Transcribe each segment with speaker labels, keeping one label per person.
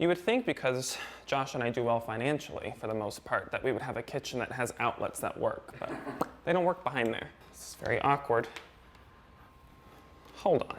Speaker 1: You would think, because Josh and I do well financially for the most part, that we would have a kitchen that has outlets that work, but they don't work behind there. This is very awkward. Hold on.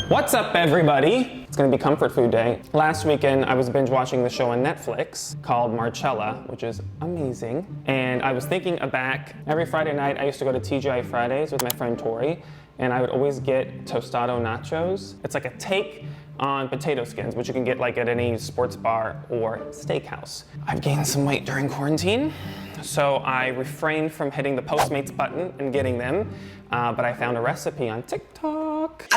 Speaker 1: What's up, everybody? It's gonna be comfort food day. Last weekend, I was binge watching the show on Netflix called Marcella, which is amazing. And I was thinking back, every Friday night, I used to go to TGI Fridays with my friend Tori, and I would always get tostado nachos. It's like a take on potato skins, which you can get like at any sports bar or steakhouse. I've gained some weight during quarantine, so I refrained from hitting the Postmates button and getting them, but I found a recipe on TikTok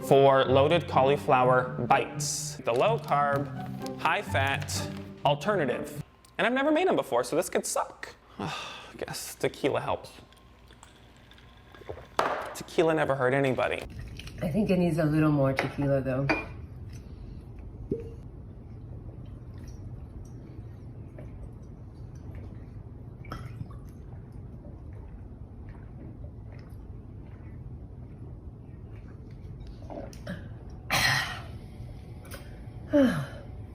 Speaker 1: for loaded cauliflower bites. The low carb, high fat alternative. And I've never made them before, so this could suck. I guess tequila helps. Tequila never hurt anybody.
Speaker 2: I think it needs a little more tequila though.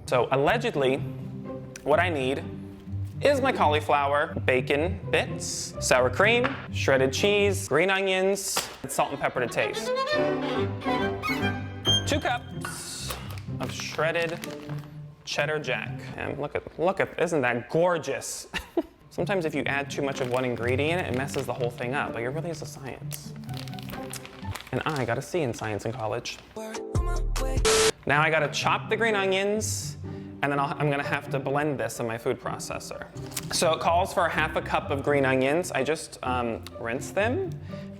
Speaker 1: So allegedly, what I need is my cauliflower, bacon bits, sour cream, shredded cheese, green onions, and salt and pepper to taste. 2 cups of shredded cheddar jack. And look at, isn't that gorgeous? Sometimes if you add too much of one ingredient, it messes the whole thing up, but it really is a science. And I got a C in science in college. Now I gotta chop the green onions, and then I'm gonna have to blend this in my food processor. So it calls for 1/2 cup of green onions. I just rinse them,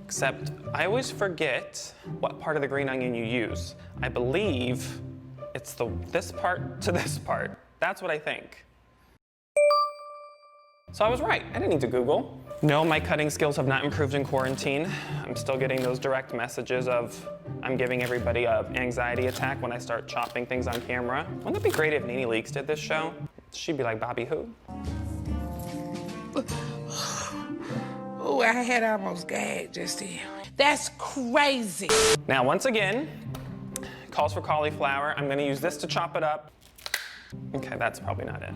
Speaker 1: except I always forget what part of the green onion you use. I believe it's this part to this part. That's what I think. So I was right, I didn't need to Google. No, my cutting skills have not improved in quarantine. I'm still getting those direct messages of I'm giving everybody an anxiety attack when I start chopping things on camera. Wouldn't it be great if Nene Leakes did this show? She'd be like, Bobby who?
Speaker 3: Oh, I had almost gagged just then. That's crazy.
Speaker 1: Now, once again, calls for cauliflower. I'm gonna use this to chop it up. Okay, that's probably not it.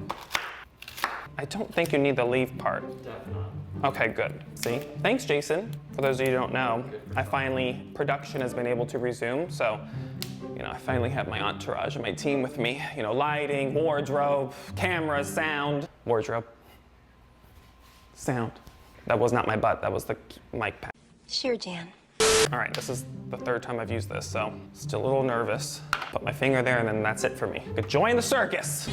Speaker 1: I don't think you need the leaf part.
Speaker 4: Definitely.
Speaker 1: Okay, good. See? Thanks, Jason. For those of you who don't know, production has been able to resume, so, I finally have my entourage and my team with me. Lighting, wardrobe, cameras, sound. Wardrobe. Sound. That was not my butt, that was the mic pad.
Speaker 5: Sure, Jan.
Speaker 1: All right, this is the 3rd time I've used this, so still a little nervous. Put my finger there and then that's it for me. But join the circus.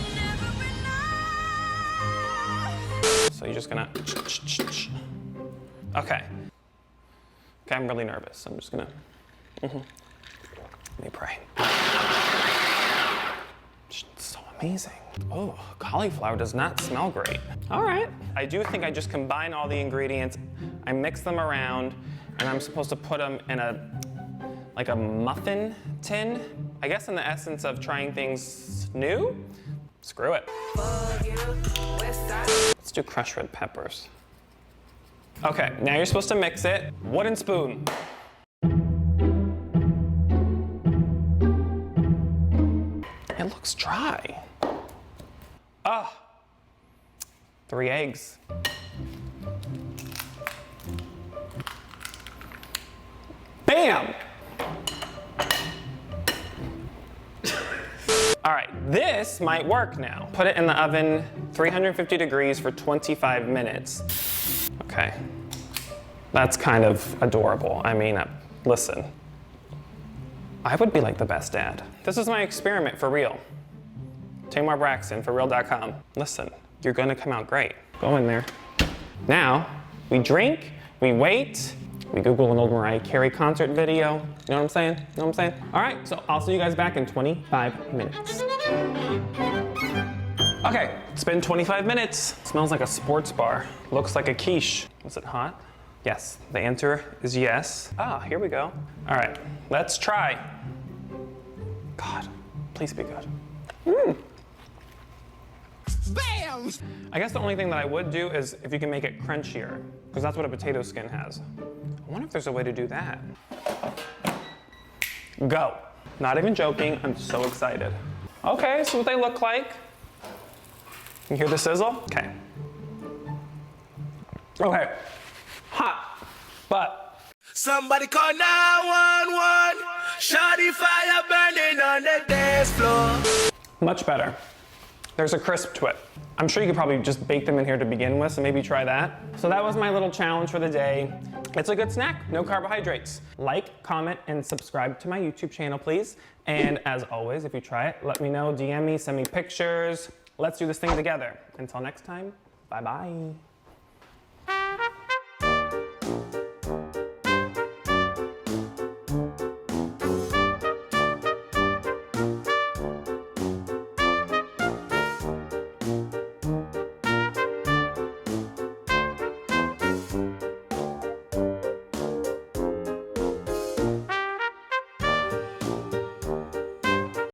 Speaker 1: So you're just gonna, okay, I'm really nervous. I'm just gonna, let me pray. It's so amazing. Oh, cauliflower does not smell great. All right. I do think I just combine all the ingredients, I mix them around, and I'm supposed to put them in like a muffin tin. I guess in the essence of trying things new. Screw it. Let's do crushed red peppers. Okay, now you're supposed to mix it. Wooden spoon. It looks dry. 3 eggs. Bam! All right, this might work now. Put it in the oven, 350 degrees for 25 minutes. Okay, that's kind of adorable. I mean, listen, I would be like the best dad. This is my experiment for real. Tamar Braxton, forreal.com. Listen, you're gonna come out great. Go in there. Now, we drink, we wait, we Google an old Mariah Carey concert video. You know what I'm saying? All right, so I'll see you guys back in 25 minutes. Okay, it's been 25 minutes. Smells like a sports bar. Looks like a quiche. Was it hot? Yes, the answer is yes. Here we go. All right, let's try. God, please be good.
Speaker 3: Bam!
Speaker 1: I guess the only thing that I would do is if you can make it crunchier, because that's what a potato skin has. I wonder if there's a way to do that. Go. Not even joking, I'm so excited. Okay, so what they look like. You hear the sizzle? Okay. Okay, hot, but.
Speaker 4: Somebody call 911. Shawty fire burning on the dance floor.
Speaker 1: Much better. There's a crisp to it. I'm sure you could probably just bake them in here to begin with, so maybe try that. So that was my little challenge for the day. It's a good snack, no carbohydrates. Like, comment, and subscribe to my YouTube channel, please. And as always, if you try it, let me know, DM me, send me pictures. Let's do this thing together. Until next time, bye-bye.